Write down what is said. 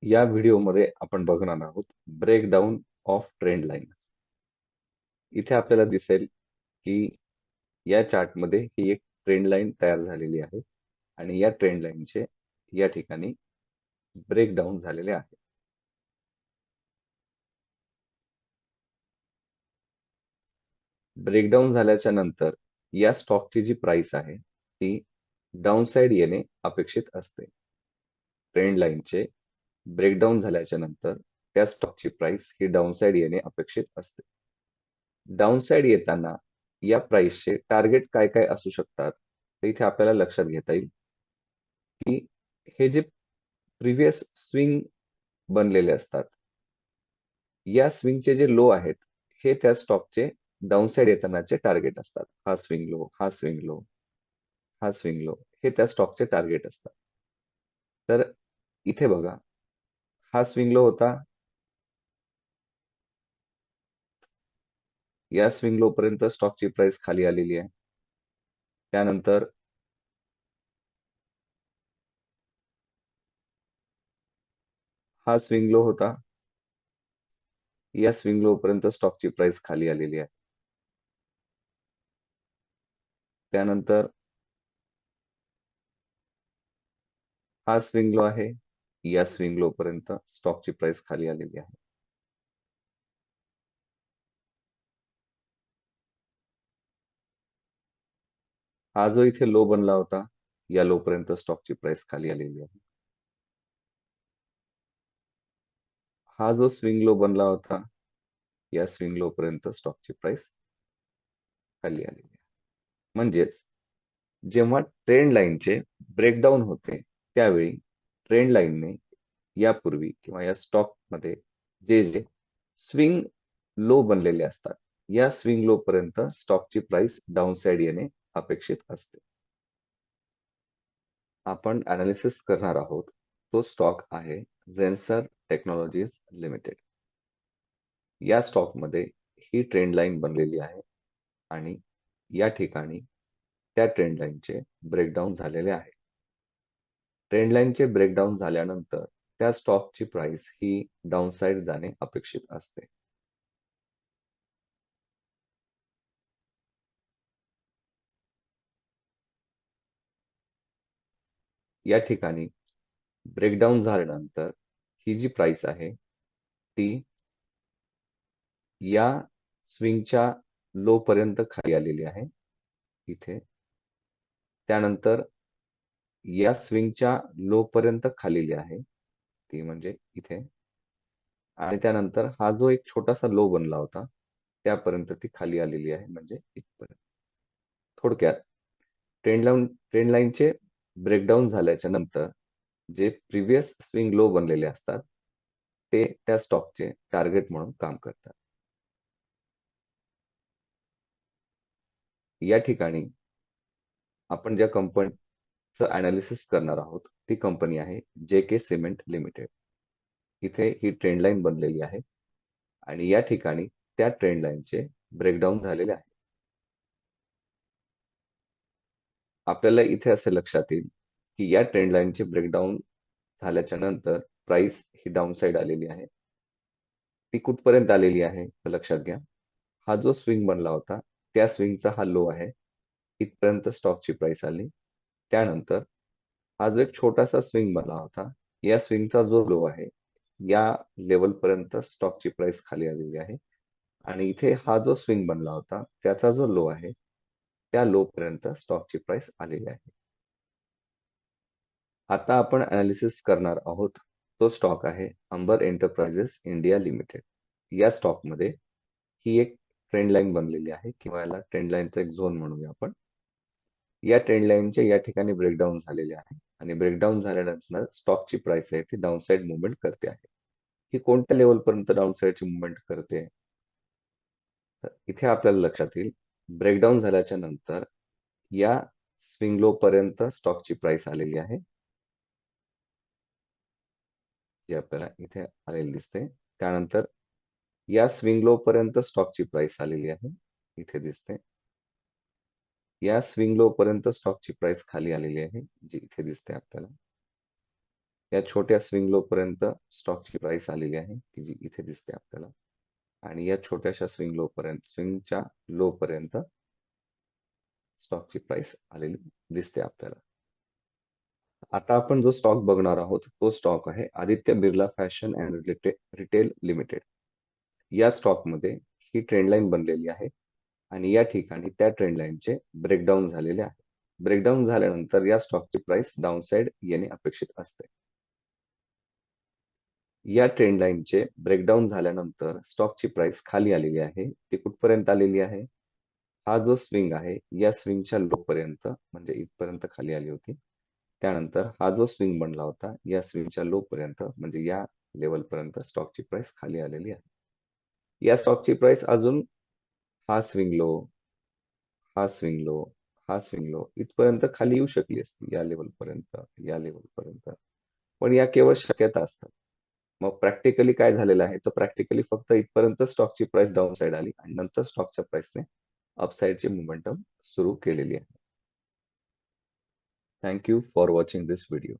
या व्हिडिओमध्ये आपण बघणार आहोत ब्रेकडाउन ऑफ ट्रेंड लाईन. इथे आपल्याला दिसेल की या चार्टमध्ये ही एक ट्रेंड लाईन तयार झालेली आहे आणि या ट्रेंड लाईनचे या ठिकाणी ब्रेकडाउन झालेले आहे. ब्रेकडाउन झाल्याच्या नंतर या स्टॉकची जी प्राइस आहे ती डाऊनसाइड येणे अपेक्षित असते. ट्रेंड लाईनचे ब्रेकडाउन झाल्याच्या नंतर त्या स्टॉकची प्राइस ही डाऊनसाइड येणे अपेक्षित असते. डाऊनसाइड येताना या प्राइसचे टार्गेट काय काय असू शकतात ते इथे आपल्याला लक्षात घेता येईल की हे जे प्रिव्हियस स्विंग बनलेले असतात, या स्विंगचे जे लो आहेत हे त्या स्टॉकचे डाऊनसाइड येतानाचे टार्गेट असतात. हा स्विंग लो, हा स्विंग लो, हा स्विंग लो हे त्या स्टॉकचे टार्गेट असतात. तर इथे बघा, हा स्विंग लो होता. या स्विंग लो पर्यंत स्टॉकची प्राइस खाली आलेली आहे. त्यानंतर हा स्विंग लो होता. या स्विंग लो पर्यंत स्टॉकची प्राइस खाली आलेली आहे. त्यानंतर हा स्विंग लो आहे. या स्विंग लो पर्यंत स्टॉकची प्राइस खाली आलेली आहे. हा जो इथे लो बनला होता, या लो पर्यंत स्टॉकची प्राइस खाली आलेली आहे. हा जो स्विंग लो बनला होता, या स्विंग लो पर्यंत स्टॉकची प्राइस खाली आलेली आहे. म्हणजेच जेव्हा ट्रेंड लाईनचे ब्रेकडाउन होते, त्यावेळी ट्रेंड लाईनने यापूर्वी किंवा या स्टॉकमध्ये जे जे स्विंग लो बनलेले असतात, या स्विंग लो पर्यंत स्टॉकची प्राइस डाऊनसाइड येणे अपेक्षित असते. आपण अनालिसिस करणार आहोत तो स्टॉक आहे झेन्सर टेक्नॉलॉजीज लिमिटेड. या स्टॉकमध्ये ही ट्रेंड लाईन बनलेली आहे आणि या ठिकाणी त्या ट्रेंड लाईनचे ब्रेकडाउन झालेले आहे. ट्रेंड लाईनचे ब्रेकडाउन झाल्यानंतर त्या स्टॉकची प्राइस ही डाऊनसाइड जाणे अपेक्षित असते. या ठिकाणी ब्रेकडाउन झाल्यानंतर ही जी प्राइस आहे ती या स्विंगच्या लो पर्यंत खाली आलेली आहे इथे. त्यानंतर या स्विंगच्या लो पर्यंत खालीली आहे ती म्हणजे इथे. आणि त्यानंतर हा जो एक छोटासा लो बनला होता त्यापर्यंत ती खाली आलेली आहे म्हणजे इथपर्यंत. थोडक्यात ट्रेंड लाईनचे ब्रेकडाउन झाल्याच्या नंतर जे प्रिव्हियस स्विंग लो बनलेले असतात ते त्या स्टॉकचे टार्गेट म्हणून काम करतात. या ठिकाणी आपण ज्या कंपनीचं अनालिसिस करणार आहोत ती कंपनी आहे JK सिमेंट लिमिटेड. इथे ही ट्रेंड लाईन बनलेली आहे आणि या ठिकाणी त्या ट्रेंड लाईनचे ब्रेकडाउन झालेले आहे. आपल्याला इथे असे लक्षात येईल की या ट्रेंड लाईनचे ब्रेकडाउन झाल्याच्या नंतर प्राइस ही डाऊन साइड आलेली आहे. ती कुठपर्यंत आलेली आहे तर लक्षात घ्या. हा जो स्विंग बनला होता त्या स्विंगचा हा लो आहे. इथपर्यंत स्टॉकची प्राइस आली. त्यानंतर हा जो एक छोटासा स्विंग बनला होता, या स्विंगचा जो लो आहे, या लेवल पर्यंत स्टॉकची प्राइस खाली आलेली आहे आणि इथे हा जो स्विंग बनला होता, त्याचा जो लो आहे, त्या लो पर्यंत स्टॉकची प्राइस आलेली आहे. आता आपण अनालिसिस करणार आहोत तो स्टॉक आहे अंबर एंटरप्राइजेस इंडिया लिमिटेड. या स्टॉकमध्ये ही एक ट्रेंड लाईन बनलेली आहे किंवा याला ट्रेंड लाईनचा एक झोन म्हणूया आपण. या ट्रेंड लाईनचे या ठिकाणी ब्रेकडाउन झालेले आहे आणि ब्रेकडाउन झाल्यानंतर स्टॉकची प्राइस आहे ती डाऊनसाइड मुवमेंट करते आहे. ही कोणत्या लेवलपर्यंत डाऊनसाइडची मुवमेंट करते तर इथे आपल्याला लक्षात येईल ब्रेकडाउन झाल्याच्या नंतर या स्विंग लो पर्यंत स्टॉकची प्राइस आलेली आहे, जे आपल्याला इथे आलेली दिसते. त्यानंतर या स्विंग लो पर्यंत स्टॉकची प्राइस आलेली आहे, इथे दिसते. या स्विंग लो पर्यंत स्टॉकची प्राइस खाली आलेली आहे, जी इथे दिसते आपल्याला. या छोट्या स्विंग लो पर्यंत स्टॉकची प्राइस आलेली आहे की जी इथे दिसते आपल्याला आणि या छोट्याशा स्विंगच्या लो पर्यंत स्टॉकची प्राइस आलेली दिसते आपल्याला. आता आपण जो स्टॉक बघणार आहोत तो स्टॉक आहे Aditya Birla fashion and retail limited. या स्टॉकमध्ये ही ट्रेंड लाईन बनलेली आहे आणि या ठिकाणी त्या ट्रेंड लाईनचे ब्रेकडाऊन झालेले आहे. ब्रेकडाऊन झाल्यानंतर या स्टॉकची प्राइस डाऊनसाइड येणे अपेक्षित असते. या ट्रेंड लाईनचे ब्रेकडाऊन झाल्यानंतर स्टॉकची प्राइस खाली आलेली आहे. ती कुठपर्यंत आलेली आहे? हा जो स्विंग आहे या स्विंगच्या लो पर्यंत म्हणजे इथपर्यंत खाली आली होती. त्यानंतर हा जो स्विंग बनला होता या स्विंगच्या लो पर्यंत म्हणजे या लेवल पर्यंत स्टॉकची प्राइस खाली आलेली आहे. या स्टॉकची प्राइस अजून हा स्विंग लो, हा स्विंग लो, हा स्विंग लो इथपर्यंत खाली येऊ शकली असती या लेवल पर्यंत, या लेवल पर्यंत. पण या केवळ शक्यता असतात. मग प्रॅक्टिकली काय झालेलं आहे तर प्रॅक्टिकली फक्त इथपर्यंत स्टॉकची प्राइस डाऊन साइड आली आणि नंतर स्टॉकच्या प्राइसने अपसाइडची मोमेंटम सुरू केलेली आहे. Thank you for watching this video.